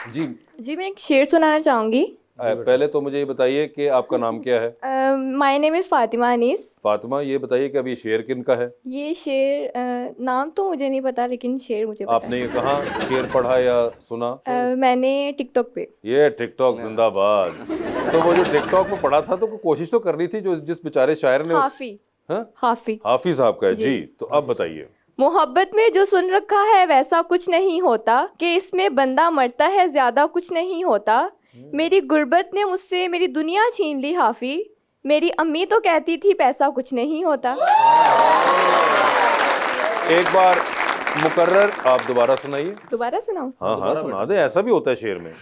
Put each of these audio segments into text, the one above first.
जी जी मैं एक शेर सुनाना चाहूँगी। पहले तो मुझे ये बताइए कि आपका नाम क्या है। My name is Fatima Anees. Fatima, ये बताइए कि अब ये शेर किन का है। ये शेर नाम तो मुझे नहीं पता, लेकिन शेर मुझे पता आपने ये कहाँ शेर पढ़ा या सुना। है। मैंने टिकटॉक पे। ये टिकटॉक जिंदाबाद। तो वो जो टिकटॉक में पढ़ा था तो कोई कोशिश तो करनी थी, जो जिस बेचारे शायर ने हाफी। हाँ? हाफी। हाफिज साहब का है जी। जी। तो अब बताइए। मोहब्बत में जो सुन रखा है वैसा कुछ नहीं होता, कि इसमें बंदा मरता है ज्यादा कुछ नहीं होता। मेरी गुर्बत ने मुझसे मेरी दुनिया छीन ली हाफी। मेरी अम्मी तो कहती थी पैसा कुछ नहीं होता। एक बार मुकर्रर आप दोबारा सुनाइए। दोबारा सुनाऊं? हाँ हाँ सुना दे, ऐसा भी होता है शेर में।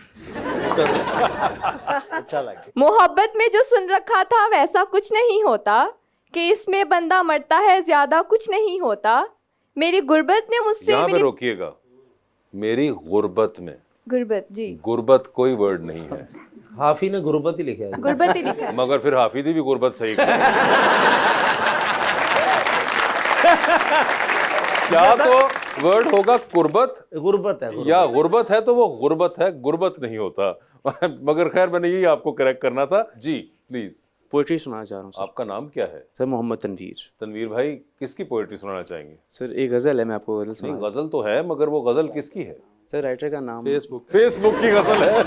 अच्छा लगे। मोहब्बत में जो सुन रखा था वैसा कुछ नहीं होता, कि इसमें बंदा मरता है ज्यादा कुछ नहीं होता। मेरी गुर्बत ने मुझसे यहाँ पे मेरी रोकिएगा। मेरी गुर्बत में, गुर्बत जी गुर्बत कोई वर्ड नहीं है। हाफी ने गुर्बत ही लिखा है। गुर्बत ही लिखा है। मगर फिर हाफिदी भी गुर्बत सही कर। क्या तो वर्ड होगा कुर्बत गुर्बत है, या गुर्बत है, तो वो गुर्बत है, गुर्बत नहीं होता। मगर खैर मैंने यही आपको करेक्ट करना था जी। प्लीज। पोइट्री सुनाना चाह रहा हूँ सर। आपका नाम क्या है। सर मोहम्मद तनवीर। तनवीर भाई, किसकी पोएट्री सुनाना चाहेंगे। सर एक गज़ल है, मैं आपको गज़ल नहीं, सुना। गजल तो है मगर वो गजल किसकी है। सर राइटर का नाम फेसबुक की गजल है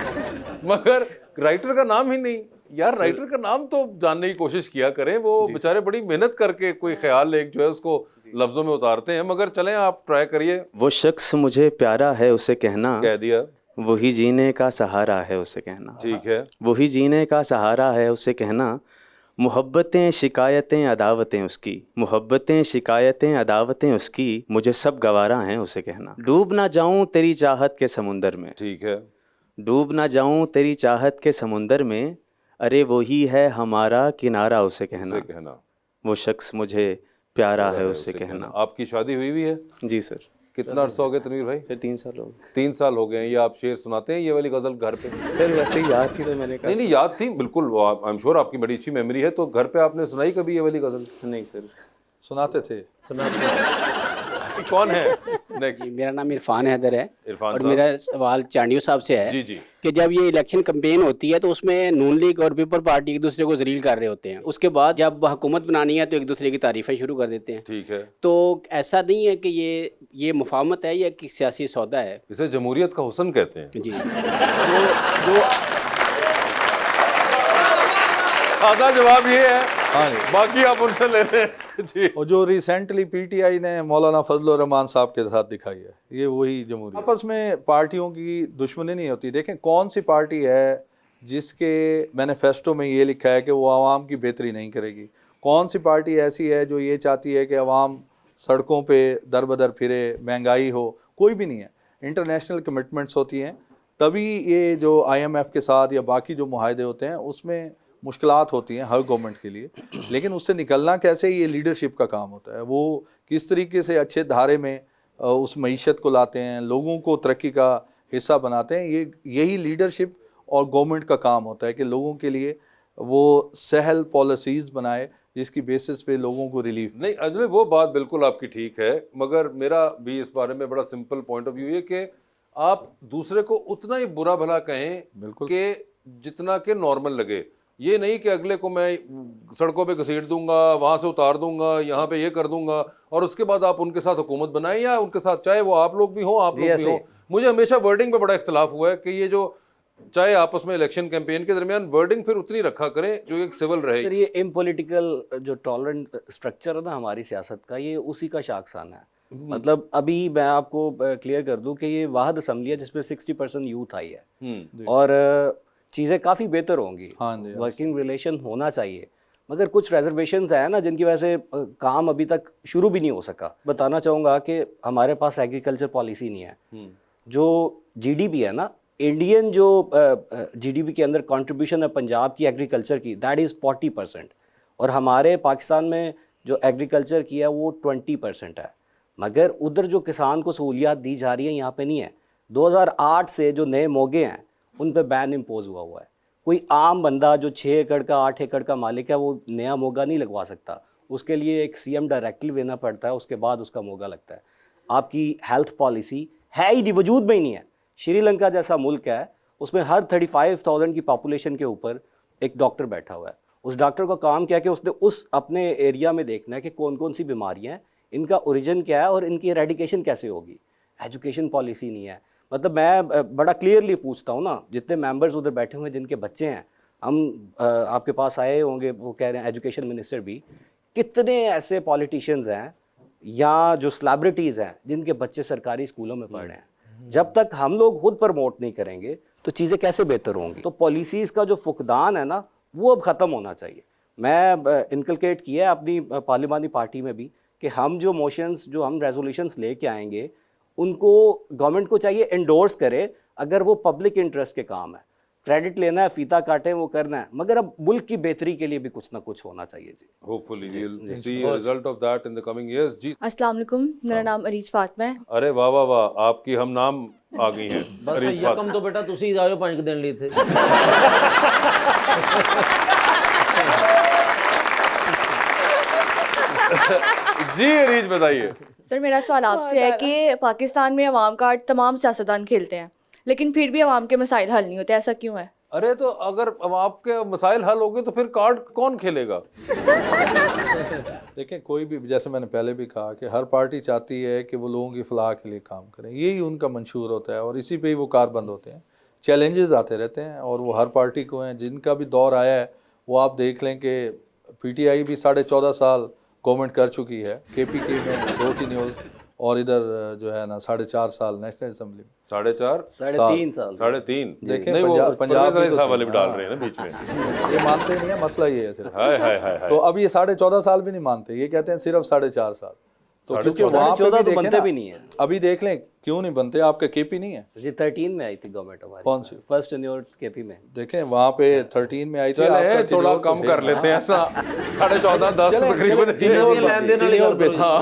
मगर राइटर का नाम ही नहीं। यार राइटर का नाम तो जानने की कोशिश किया करें। वो बेचारे बड़ी मेहनत करके कोई ख्याल एक जो है उसको लफ्जों में उतारते हैं। मगर चलें आप ट्राई करिए। वो शख्स मुझे प्यारा है उसे कहना, कह दिया। वही जीने का सहारा है उसे कहना। ठीक है। वही जीने का सहारा है उसे कहना। मोहब्बतें शिकायतें अदावतें उसकी, मोहब्बतें शिकायतें अदावतें उसकी, मुझे सब गवारा हैं उसे कहना। डूब ना जाऊं तेरी चाहत के समुंदर में, ठीक है। डूब ना जाऊं तेरी चाहत के समुंदर में, अरे वही है हमारा किनारा उसे उसे कहना। कहना। वो शख्स मुझे प्यारा है उसे कहना। आपकी शादी हुई हुई है। जी सर। कितना अर्सा हो गया तनवीर भाई। सर 3 साल हो गए। 3 साल हो गए हैं। ये आप शेर सुनाते हैं ये वाली गजल घर पे। सर वैसे ही याद थी तो मैंने कहा। नहीं याद थी बिल्कुल। आई एम श्योर आपकी बड़ी अच्छी मेमोरी है। तो घर पे आपने सुनाई कभी ये वाली गजल। नहीं सर। सुनाते थे। कौन है नेक्स्ट। मेरा नाम इरफान हैदर है। इरफान और साहब। मेरा सवाल चांडियो साहब से है जी जी। कि जब ये इलेक्शन कैंपेन होती है तो उसमें नून लीग और पीपल पार्टी एक दूसरे को जलील कर रहे होते हैं। उसके बाद जब हुकूमत बनानी है तो एक दूसरे की तारीफें शुरू कर देते हैं। ठीक है। तो ऐसा नहीं है कि ये मुफाहमत है या कि सियासी सौदा है। इसे जमहूरियत का हुस्न कहते हैं। जी। जो सादा जवाब ये है। हाँ जी। बाकी आप उनसे ले लें जी। और जो रिसेंटली पीटीआई ने मौलाना फजल रहमान साहब के साथ दिखाई है, ये वही जमहूरियत। आपस में पार्टियों की दुश्मनी नहीं होती। देखें कौन सी पार्टी है जिसके मैनिफेस्टो में ये लिखा है कि वो आवाम की बेहतरी नहीं करेगी। कौन सी पार्टी ऐसी है जो ये चाहती है कि आवाम सड़कों पे दर बदर फिरे, महंगाई हो। कोई भी नहीं है। इंटरनेशनल कमिटमेंट्स होती हैं, तभी ये जो IMF के साथ या बाकी जो मुआहदे होते हैं उसमें मुश्किलात होती हैं हर गवर्नमेंट के लिए। लेकिन उससे निकलना कैसे, ये लीडरशिप का काम होता है। वो किस तरीके से अच्छे धारे में उस मईशत को लाते हैं, लोगों को तरक्की का हिस्सा बनाते हैं। यही लीडरशिप और गवर्नमेंट का काम होता है कि लोगों के लिए वो सहल पॉलिसीज़ बनाए जिसकी बेसिस पे लोगों को रिलीफ। नहीं अजय, वो बात बिल्कुल आपकी ठीक है। मगर मेरा भी इस बारे में बड़ा सिंपल पॉइंट ऑफ व्यू है कि आप दूसरे को उतना ही बुरा भला कहें बिल्कुल कि जितना कि नॉर्मल लगे। ये नहीं कि अगले को मैं सड़कों पे घसीट दूंगा, वहां से उतार दूंगा, यहाँ पे ये कर दूंगा और उसके बाद आप उनके साथ हुकूमत बनाएं या उनके साथ, चाहे वो आप लोग भी हो आप लोग भी हो। मुझे हमेशा वर्डिंग पे बड़ा इख्तलाफ हुआ है कि ये जो चाहे आपस में इलेक्शन कैंपेन के दरमियान वर्डिंग फिर उतनी रखा करें जो एक सिविल रहे। सर ये इम्पॉलिटिकल जो टॉलरेंट स्ट्रक्चर है ना हमारी सियासत का, ये उसी का शाखसाना है। मतलब अभी मैं आपको क्लियर कर दूं कि ये वाहद असम्बली है जिसमें 60% यूथ आई है और चीज़ें काफ़ी बेहतर होंगी। हाँ जी। वर्किंग रिलेशन होना चाहिए। मगर कुछ रिजर्वेशंस हैं ना जिनकी वजह से काम अभी तक शुरू भी नहीं हो सका। बताना चाहूँगा कि हमारे पास एग्रीकल्चर पॉलिसी नहीं है। जो GDP है ना, इंडियन जो GDP के अंदर कंट्रीब्यूशन है पंजाब की एग्रीकल्चर की, दैट इज़ 40%। और हमारे पाकिस्तान में जो एग्रीकल्चर की है वो 20% है। मगर उधर जो किसान को सहूलियात दी जा रही है यहाँ पे नहीं है। 2008 से जो नए मोगे हैं उन पे बैन इम्पोज हुआ है। कोई आम बंदा जो 6 एकड़ का 8 एकड़ का मालिक है वो नया मोगा नहीं लगवा सकता। उसके लिए एक CM डायरेक्टिव लेना पड़ता है, उसके बाद उसका मोगा लगता है। आपकी हेल्थ पॉलिसी है ही नहीं, वजूद में ही नहीं है। श्रीलंका जैसा मुल्क है, उसमें हर 35,000 की पॉपुलेशन के ऊपर एक डॉक्टर बैठा हुआ है। उस डॉक्टर का काम क्या है कि उसने उस अपने एरिया में देखना है कि कौन कौन सी बीमारियां हैं, इनका ओरिजिन क्या है और इनकी एरेडिकेशन कैसे होगी। एजुकेशन पॉलिसी नहीं है। मतलब मैं बड़ा क्लियरली पूछता हूँ ना, जितने मेंबर्स उधर बैठे हुए हैं जिनके बच्चे हैं, हम आपके पास आए होंगे, वो कह रहे हैं एजुकेशन मिनिस्टर भी, कितने ऐसे पॉलिटिशियंस हैं या जो सेलिब्रिटीज़ हैं जिनके बच्चे सरकारी स्कूलों में पढ़ रहे हैं। जब तक हम लोग खुद प्रमोट नहीं करेंगे तो चीज़ें कैसे बेहतर होंगी। तो पॉलिसीज़ का जो फुकदान है ना, वो अब ख़त्म होना चाहिए। मैं इनकलकेट किया है अपनी पार्लिमानी पार्टी में भी कि हम जो मोशंस, जो हम रेजोल्यूशंस लेके आएंगे, उनको गवर्नमेंट को चाहिए एंडोर्स करे अगर वो पब्लिक इंटरेस्ट के काम है। क्रेडिट लेना है, फीता काटें, वो करना है, मगर अब मुल्क की बेहतरी के लिए भी कुछ ना कुछ होना चाहिए जी। Hopefully we'll see a result of that in the coming years. जी, अस्सलाम वालेकुम, मेरा नाम अरीज फातिमा है। अरे वाह वाह वाह, आपकी हम नाम आ गई हैं। बस अरीज यकम तो बेटा तुसी जाओ 5 दिन लिए थे। जी अरीज बताइए। सर मेरा सवाल आपसे है कि पाकिस्तान में अवाम कार्ड तमाम सियासतदान खेलते हैं, लेकिन फिर भी अवाम के मसाइल हल नहीं होते, ऐसा क्यों है? अरे तो अगर अब आपके मसाइल हल हो गए तो फिर कार्ड कौन खेलेगा? देखें, कोई भी, जैसे मैंने पहले भी कहा कि हर पार्टी चाहती है कि वो लोगों की फलाह के लिए काम करें, यही उनका मंशूर होता है और इसी पे ही वो कारबंद होते हैं। चैलेंजेस आते रहते हैं और वो हर पार्टी को हैं। जिनका भी दौर आया है वो आप देख लें कि पीटीआई भी 14.5 साल गवर्नमेंट कर चुकी है, केपीके में 2 टेन्योर्स, और इधर जो है ना 4.5 साल नेशनल असेंबली में। 4.5 3.5 साल 3.5 देखें, नहीं, वो पंजाब परवेज़ भी साहब तो वाले भी डाल हाँ। रहे हैं ना बीच में। ये मानते नहीं है, मसला ये है सिर्फ। हाय हाय हाय हाय। तो अब ये 14.5 साल भी नहीं मानते, ये कहते हैं सिर्फ 4.5 साल। तो क्योंकि वहाँ पे 14.5 भी तो देखें बनते ना, भी नहीं है अभी देख लें क्यों नहीं बनते, आपका केपी नहीं है? जी। 13 में आई थी गवर्नमेंट हमारी। कौन सी? फर्स्ट टेन्योर केपी में। देखें वहाँ पे 13 में आई थी। चले आपका थोड़ा tenure तो कम थे। कर लेते हैं ऐसा, 14.5 10 तकरीबन। tenure लेन देन वाली tenure गल basis। हाँ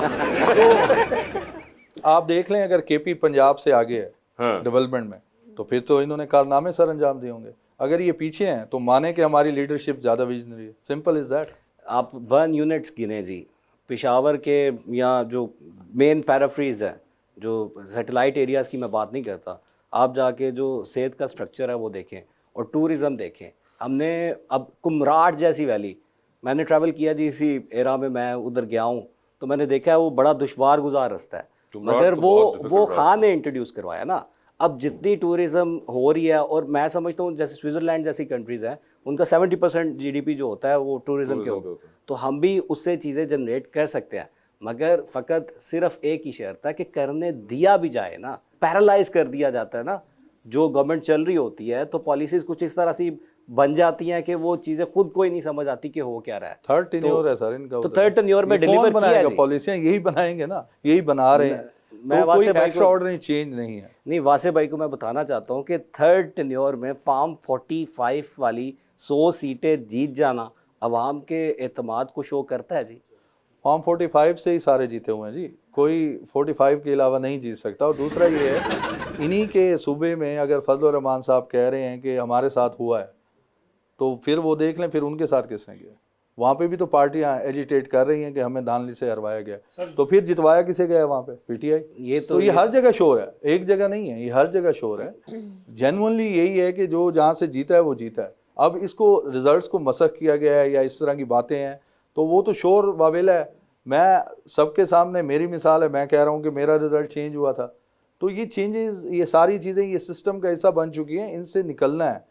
तो आप देख लें, अगर केपी पंजाब से आगे है हाँ। डेवलपमेंट में, तो फिर तो इन्होंने कारनामे सर अंजाम दिए होंगे। अगर ये पीछे हैं तो माने कि हमारी लीडरशिप ज़्यादा विजनरी है। Simple is that. आप बर्न यूनिट्स गिने जी, पेशावर के या जो मेन पैराफ्रीज है, जो सैटेलाइट एरियाज़ की मैं बात नहीं करता, आप जाके जो सेहत का स्ट्रक्चर है वो देखें और टूरिज़म देखें। हमने अब कुमराट जैसी वैली, मैंने ट्रैवल किया जी इसी एरा में, मैं उधर गया हूँ तो मैंने देखा है वो बड़ा दुश्वार गुजार रास्ता है, मगर तो बहुत वो difficult खान ने इंट्रोड्यूस करवाया ना। अब जितनी टूरिज़्म हो रही है, और मैं समझता हूँ जैसे स्विट्ज़रलैंड जैसी कंट्रीज़ हैं, उनका 70% जीडीपी जो होता है वो टूरिज़्म के ऊपर, तो हम भी उससे चीज़ें जनरेट कर सकते हैं, मगर फ़कत सिर्फ एक ही शर्त है कि करने दिया भी जाए ना। पैरालाइज कर दिया जाता है ना, जो गवर्नमेंट चल रही होती है तो पॉलिसीज़ कुछ इस तरह से बन जाती हैं कि वो चीज़ें खुद कोई नहीं समझ आती कि हो क्या रहा है। थर्ड टेन्योर है सर इनका। तो थर्ड टेन्योर में डिलीवर किया है जी। पॉलिसियाँ यही बनाएंगे ना, यही बना रहे हैं। मैं तो कोई वासे भाई एक्स्ट्रा ऑर्डिनरी चेंज नहीं है। नहीं, वासे भाई को मैं बताना चाहता हूँ कि थर्ड टेन्योर में फार्म 45 वाली 100 सीटें जीत जाना अवाम के एतमाद को शो करता है जी। फॉर्म 45 से ही सारे जीते हुए हैं जी, कोई 45 के अलावा नहीं जीत सकता। और दूसरा ये है, इन्हीं के सूबे में अगर फजल रहमान साहब कह रहे हैं कि हमारे साथ हुआ है, तो फिर वो देख लें फिर उनके साथ किसने किया। वहाँ पे भी तो पार्टियां एजिटेट कर रही हैं कि हमें धानली से हरवाया गया, तो फिर जितवाया किसे गया वहाँ पे? पीटीआई। ये हर जगह शोर है, एक जगह नहीं है, ये हर जगह शोर है। जेन्युइनली यही है कि जो जहाँ से जीता है वो जीता है। अब इसको रिजल्ट्स को मसख किया गया है या इस तरह की बातें हैं, तो वो तो शोर वावेला है। मैं सबके सामने मेरी मिसाल है, मैं कह रहा हूँ कि मेरा रिजल्ट चेंज हुआ था। तो ये चेंजेस, ये सारी चीज़ें ये सिस्टम का हिस्सा बन चुकी हैं, इनसे निकलना है।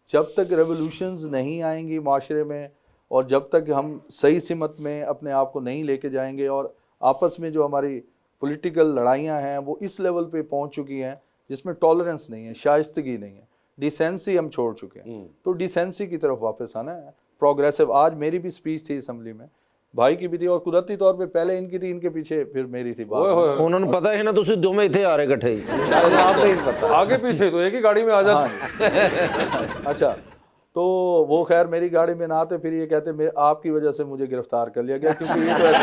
जब तक रेवोल्यूशंस नहीं आएंगी माशरे में, और जब तक हम सही सिमत में अपने आप को नहीं लेके जाएंगे, और आपस में जो हमारी पॉलिटिकल लड़ाइयाँ हैं वो इस लेवल पे पहुँच चुकी हैं जिसमें टॉलरेंस नहीं है, शाइस्तगी नहीं है, डिसेंसी हम छोड़ चुके हैं। तो डिसेंसी की तरफ वापस आना है, प्रोग्रेसिव। आज मेरी भी स्पीच थी असम्बली में, भाई की भी थी, और कुदरती तौर पे पहले इनकी थी, इनके पीछे फिर मेरी थी बात। उन्होंने पता है ना, तुसी दोवें इत्थे आ रहे इकट्ठे ही। आप नहीं पता, आगे पीछे तो एक ही गाड़ी में आ जाते। अच्छा, तो वो खैर मेरी गाड़ी में ना आते, फिर ये कहते मैं आपकी वजह से मुझे गिरफ्तार कर लिया गया, क्योंकि ये तो ऐसे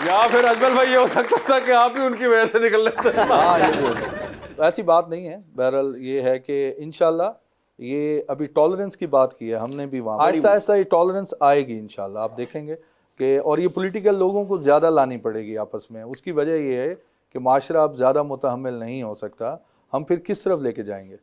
या फिर अकबर भाई ये हो सकता था कि आप ही उनकी वजह से निकल लेते। हाँ, ये जो ऐसी बात नहीं है। बहरहाल ये है कि इंशाल्लाह, ये अभी टॉलरेंस की बात की है हमने भी, वहाँ आहिस्ता आहिस्ता ये टॉलरेंस आएगी इंशाल्लाह, आप देखेंगे। कि और ये पॉलिटिकल लोगों को ज़्यादा लानी पड़ेगी आपस में। उसकी वजह ये है कि माशरा अब ज़्यादा मुतहम्मिल नहीं हो सकता, हम फिर किस तरफ लेके जाएंगे?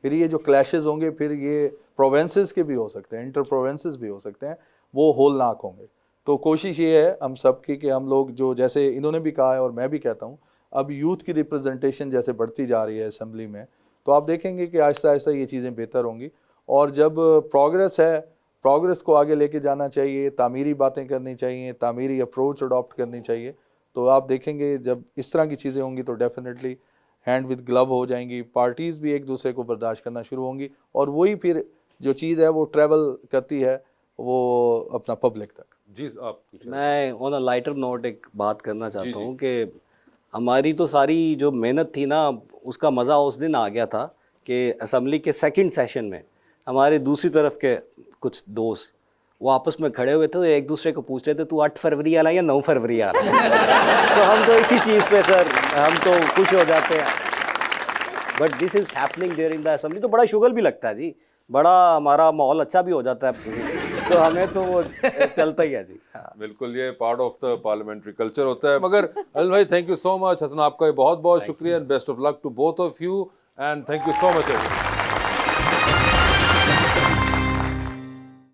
फिर ये जो क्लैशेस होंगे, फिर ये प्रोवेंसेस के भी हो सकते हैं, इंटर प्रोवेंसेस भी हो सकते हैं, वो होलनाक होंगे। तो कोशिश ये है हम सब की कि हम लोग जो, जैसे इन्होंने भी कहा है और मैं भी कहता हूँ, अब यूथ की रिप्रेजेंटेशन जैसे बढ़ती जा रही है असेंबली में, तो आप देखेंगे कि आहिस्ता आहिस्ता ये चीज़ें बेहतर होंगी। और जब प्रोग्रेस है, प्रोग्रेस को आगे लेके जाना चाहिए, तामीरी बातें करनी चाहिए, तामीरी अप्रोच अडॉप्ट करनी चाहिए। तो आप देखेंगे जब इस तरह की चीज़ें होंगी तो डेफिनेटली हैंड विद ग्लव हो जाएंगी, पार्टीज़ भी एक दूसरे को बर्दाश्त करना शुरू होंगी, और वही फिर जो चीज़ है वो ट्रैवल करती है वो अपना पब्लिक तक। जी आप मैं ऑन अ लाइटर नोट एक बात करना चाहता हूँ कि हमारी तो सारी जो मेहनत थी ना, उसका मज़ा उस दिन आ गया था कि असेंबली के सेकंड सेशन में हमारे दूसरी तरफ के कुछ दोस्त वो आपस में खड़े हुए थे, तो एक दूसरे को पूछ रहे थे, तू 8 फरवरी आला या 9 फरवरी आला? तो हम तो इसी चीज़ पे सर हम तो खुश हो जाते हैं। But this is happening during the assembly, तो बड़ा शुगर भी लगता है जी, बड़ा हमारा माहौल अच्छा भी हो जाता है तो हमें तो वो चलता ही है जी। बिल्कुल, ये part of the parliamentary culture होता है। मगर अनिल भाई, thank you so much. Hasan, आपका बहुत बहुत शुक्रिया and best of luck to both of you and thank you so much.